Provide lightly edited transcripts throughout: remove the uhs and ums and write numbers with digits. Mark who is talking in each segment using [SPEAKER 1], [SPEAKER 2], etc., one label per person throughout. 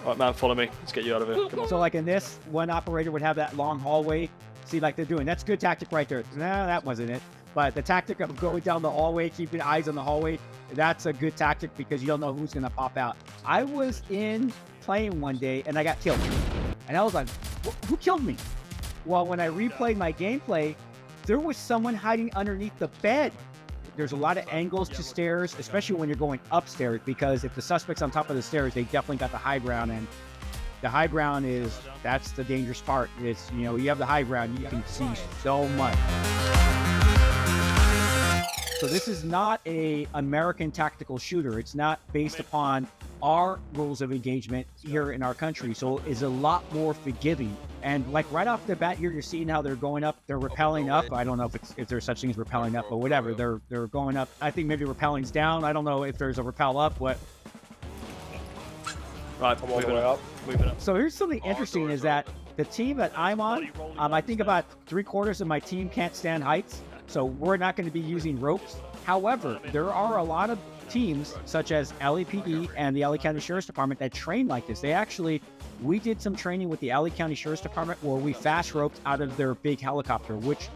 [SPEAKER 1] All right, man, follow me. Let's get you out of here. Come on.
[SPEAKER 2] So like in this, one operator would have that long hallway. See, like they're doing. That's good tactic right there. No, that wasn't it. But the tactic of going down the hallway, keeping eyes on the hallway, that's a good tactic because you don't know who's going to pop out. I was in playing one day and I got killed. And I was like, who killed me? Well, when I replayed my gameplay, there was someone hiding underneath the bed. There's a lot of angles to stairs, especially when you're going upstairs, because if the suspect's on top of the stairs, they definitely got the high ground. And the high ground that's the dangerous part. It's, you have the high ground, you can see so much. So this is not a American tactical shooter. It's not based upon our rules of engagement here in our country. So it's a lot more forgiving. And like right off the bat here, you're seeing how they're going up, they're rappelling up. I don't know if there's such thing as rappelling up, but whatever. They're going up. I think maybe rappelling's down. I don't know if there's a rappel up. What?
[SPEAKER 1] Right,
[SPEAKER 3] I'm all the way up.
[SPEAKER 1] Moving up.
[SPEAKER 2] So here's something interesting is that the team that I'm on, I think about 3/4 of my team can't stand heights. So we're not going to be using ropes. However, there are a lot of teams such as LAPD and the LA County Sheriff's Department that train like this. We did some training with the LA County Sheriff's Department where we fast roped out of their big helicopter, which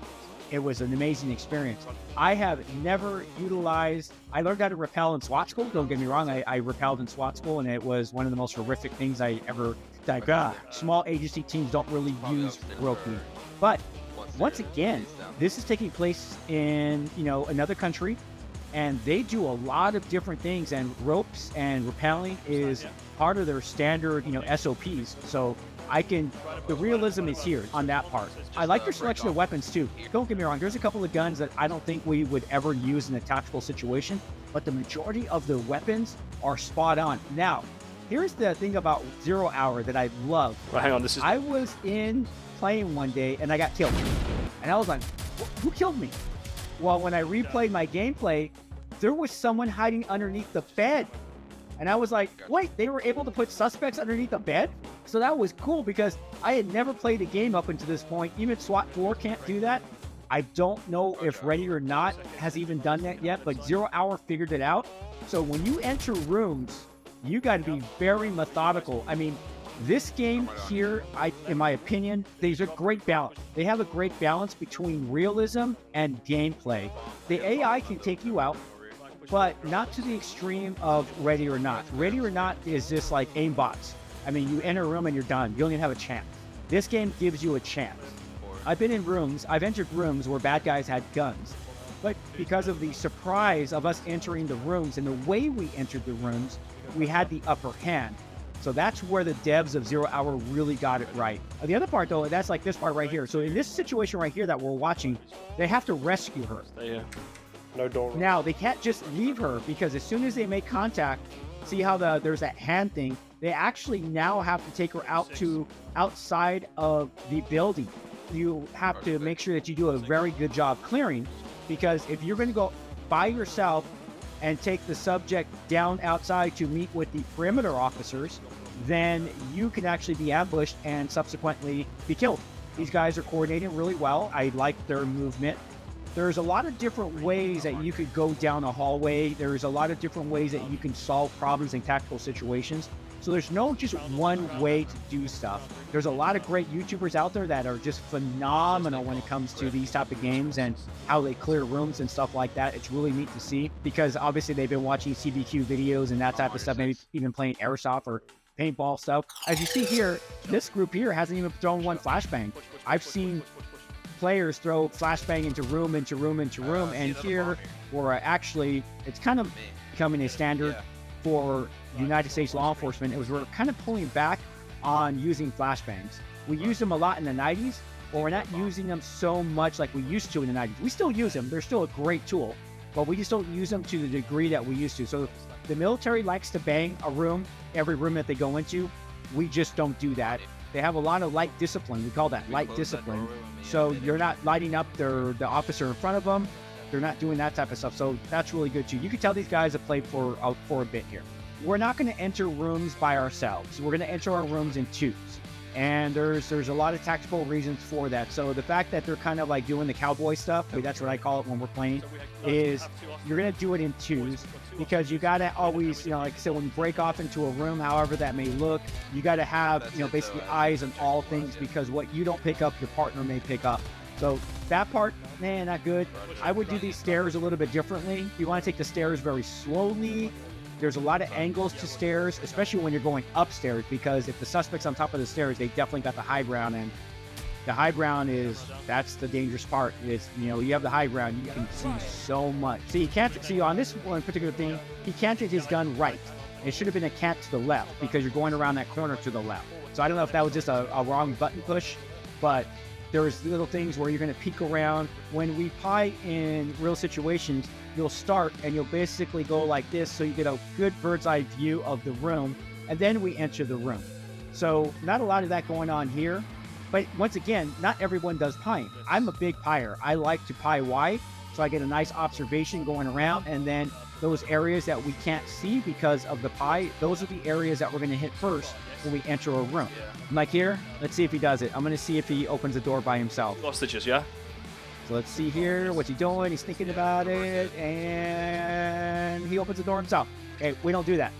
[SPEAKER 2] it was an amazing experience. I have never utilized, I learned how to rappel in SWAT school. Don't get me wrong, I rappelled in SWAT school and it was one of the most horrific things I ever, small agency teams don't really use roping. But once again, this is taking place in, another country, and they do a lot of different things, and ropes and rappelling is part of their standard, SOPs. So the realism is here on that part. I like their selection of weapons too. Don't get me wrong, there's a couple of guns that I don't think we would ever use in a tactical situation, but the majority of the weapons are spot on. Now, here's the thing about 0 Hour that I love.
[SPEAKER 1] Right, hang on,
[SPEAKER 2] I was in playing one day and I got killed. And I was like, who killed me? Well, when I replayed my gameplay, there was someone hiding underneath the bed. And I was like, wait, they were able to put suspects underneath the bed? So that was cool because I had never played a game up until this point. Even SWAT 4 can't do that. I don't know if Ready or Not has even done that yet, but 0 Hour figured it out. So when you enter rooms, you got to be very methodical. I mean, this game here, in my opinion, there's a great balance. They have a great balance between realism and gameplay. The AI can take you out, but not to the extreme of Ready or Not. Ready or Not is just like aimbots. I mean, you enter a room and you're done. You don't even have a chance. This game gives you a chance. I've entered rooms where bad guys had guns, but because of the surprise of us entering the rooms and the way we entered the rooms, we had the upper hand. So that's where the devs of 0 Hour really got it right. The other part though, that's like this part right here. So in this situation right here that we're watching, they have to rescue her.
[SPEAKER 1] Yeah.
[SPEAKER 3] No door.
[SPEAKER 2] Now they can't just leave her because as soon as they make contact, see how there's that hand thing, they actually now have to take her outside of the building. You have to make sure that you do a very good job clearing, because if you're going to go by yourself and take the subject down outside to meet with the perimeter officers, then you can actually be ambushed and subsequently be killed. These guys are coordinating really well. I like their movement. There's a lot of different ways that you could go down a hallway. There's a lot of different ways that you can solve problems in tactical situations. So there's no just one way to do stuff. There's a lot of great YouTubers out there that are just phenomenal when it comes to these type of games and how they clear rooms and stuff like that. It's really neat to see because obviously they've been watching CBQ videos and that type of stuff, maybe even playing airsoft or paintball stuff. As you see here, this group here hasn't even thrown one flashbang. I've seen players throw flashbang into room, and here we're actually, it's kind of becoming a standard for United States law enforcement. We're kind of pulling back on using flashbangs. We used them a lot in the 90s, but we're not using them so much like we used to in the 90s. We still use them. They're still a great tool, but we just don't use them to the degree that we used to. So the military likes to bang a room, every room that they go into. We just don't do that. They have a lot of light discipline. We call that light discipline. So you're not lighting up the officer in front of them. They're not doing that type of stuff. So that's really good too. You can tell these guys have played for a bit here. We're not going to enter rooms by ourselves. We're going to enter our rooms in twos. And there's a lot of tactical reasons for that. So the fact that they're kind of like doing the cowboy stuff, that's what I call it when we're playing, is you're going to do it in twos because you got to always, like I said, when you break off into a room, however that may look, you got to have, basically eyes on all things, because what you don't pick up, your partner may pick up. So that part, man, not good. I would do these stairs a little bit differently. You want to take the stairs very slowly. There's a lot of angles to stairs, especially when you're going upstairs, because if the suspect's on top of the stairs, they definitely got the high ground, and the high ground that's the dangerous part. Is, you have the high ground, you can see so much. See, he can't see on this one particular thing, he canted his gun right. It should have been a cant to the left, because you're going around that corner to the left. So I don't know if that was just a wrong button push, but there's little things where you're going to peek around. When we pie in real situations, you'll start and you'll basically go like this, so you get a good bird's eye view of the room, and then we enter the room. So not a lot of that going on here. But once again, not everyone does pieing. I'm a big pier. I like to pie wide, so I get a nice observation going around, and then those areas that we can't see because of the pie, those are the areas that we're going to hit first when we enter a room. Like here, let's see if he does it. I'm going to see if he opens the door by himself.
[SPEAKER 1] Hostages, yeah?
[SPEAKER 2] So let's see here. What's he doing? He's thinking about it, and he opens the door himself. Okay, we don't do that.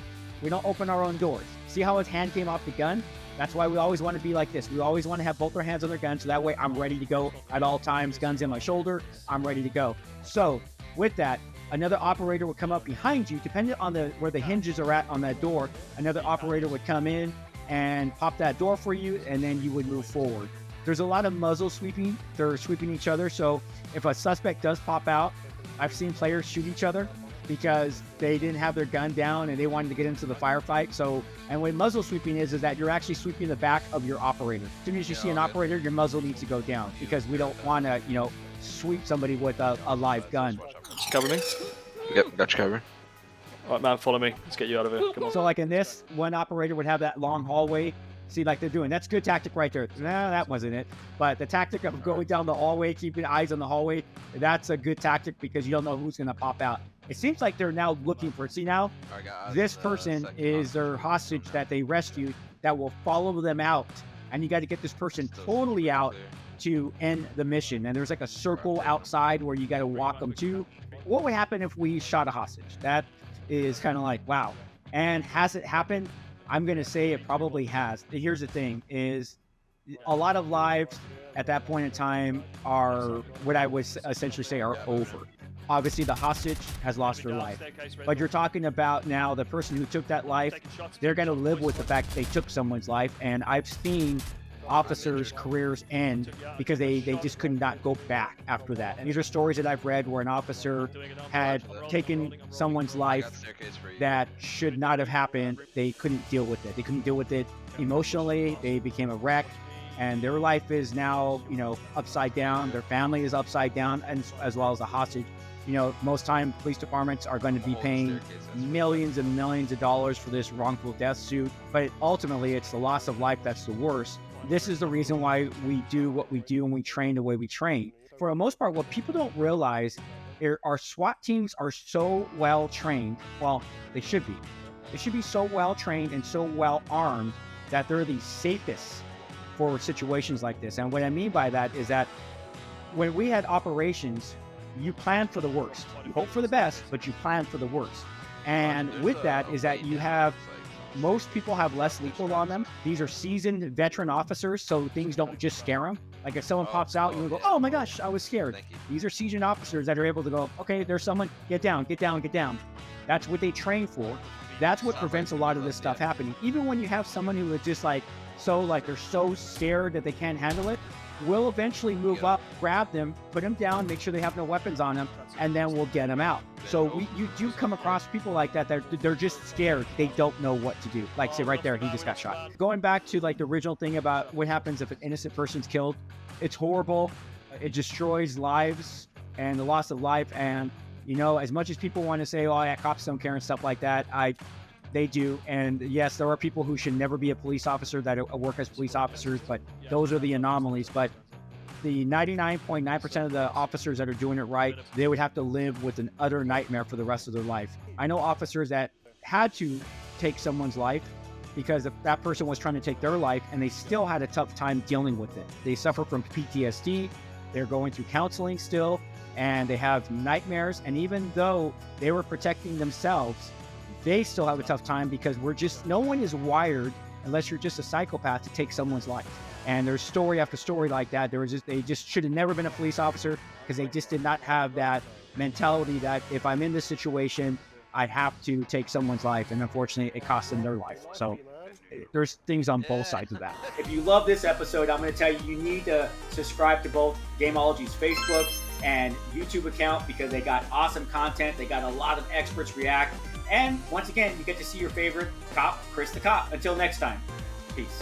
[SPEAKER 2] We don't open our own doors. See how his hand came off the gun? That's why we always want to be like this. We always want to have both our hands on their gun, so that way I'm ready to go at all times. Guns in my shoulder, I'm ready to go. So with that, another operator would come up behind you, depending on where the hinges are at on that door. Another operator would come in and pop that door for you, and then you would move forward. There's a lot of muzzle sweeping. They're sweeping each other. So if a suspect does pop out, I've seen players shoot each other because they didn't have their gun down and they wanted to get into the firefight. So, and what muzzle sweeping is that you're actually sweeping the back of your operator. As soon as you see an operator, your muzzle needs to go down, because we don't want to, sweep somebody with a live gun.
[SPEAKER 1] Cover me.
[SPEAKER 3] Yep, got you covered.
[SPEAKER 1] All right, man, follow me. Let's get you out of here. Come on.
[SPEAKER 2] So like in this, one operator would have that long hallway. See, like they're doing. That's good tactic right there. No, that wasn't it. But the tactic of going down the hallway, keeping eyes on the hallway, that's a good tactic, because you don't know who's going to pop out. It seems like they're now looking for it. See, now this person is their hostage that they rescued that will follow them out. And you got to get this person totally out to end the mission. And there's like a circle outside where you got to walk them to. What would happen if we shot a hostage? That is kind of like, wow. And has it happened? I'm going to say it probably has. Here's the thing, is a lot of lives at that point in time are what I would essentially say are over. Obviously, the hostage has lost their life. But you're talking about now the person who took that life, they're going to live with the fact that they took someone's life. And I've seen officers' careers end because they just could not go back after that. And these are stories that I've read where an officer had taken someone's life that should not have happened. They couldn't deal with it. They couldn't deal with it emotionally. They became a wreck, and their life is now, upside down. Their family is upside down, and as well as the hostage. Most time police departments are going to be paying millions and millions of dollars for this wrongful death suit, but ultimately it's the loss of life that's the worst. This is the reason why we do what we do and we train the way we train. For the most part, what people don't realize is our SWAT teams are so well trained. Well, they should be. They should be so well trained and so well armed that they're the safest for situations like this. And what I mean by that is that when we had operations, you plan for the worst. You hope for the best, but you plan for the worst. And with that is that most people have less lethal on them. These are seasoned veteran officers, so things don't just scare them. Like if someone pops out, you go, oh my gosh, I was scared. These are seasoned officers that are able to go, okay, there's someone, get down, get down, get down. That's what they train for. That's what prevents a lot of this stuff happening. Even when you have someone who is just they're so scared that they can't handle it, we'll eventually move up, grab them, put them down, make sure they have no weapons on them, and then we'll get them out. So you do come across people like that. They're just scared. They don't know what to do. Like, say right there, he just got shot. Going back to the original thing about what happens if an innocent person's killed, it's horrible. It destroys lives and the loss of life. And, as much as people want to say, oh, yeah, cops don't care and stuff like that, they do. And yes, there are people who should never be a police officer that work as police officers, but those are the anomalies. But the 99.9% of the officers that are doing it right, they would have to live with an utter nightmare for the rest of their life. I know officers that had to take someone's life because that person was trying to take their life, and they still had a tough time dealing with it. They suffer from PTSD. They're going through counseling still. and they have nightmares. And even though they were protecting themselves, they still have a tough time because no one is wired, unless you're just a psychopath, to take someone's life. And there's story after story like that. They just should have never been a police officer because they just did not have that mentality that if I'm in this situation, I have to take someone's life. And unfortunately, it cost them their life. So there's things on both sides of that. If you love this episode, I'm going to tell you, you need to subscribe to both Gamology's Facebook and YouTube account because they got awesome content. They got a lot of experts react. And once again, you get to see your favorite cop, Chris the Cop. Until next time, peace.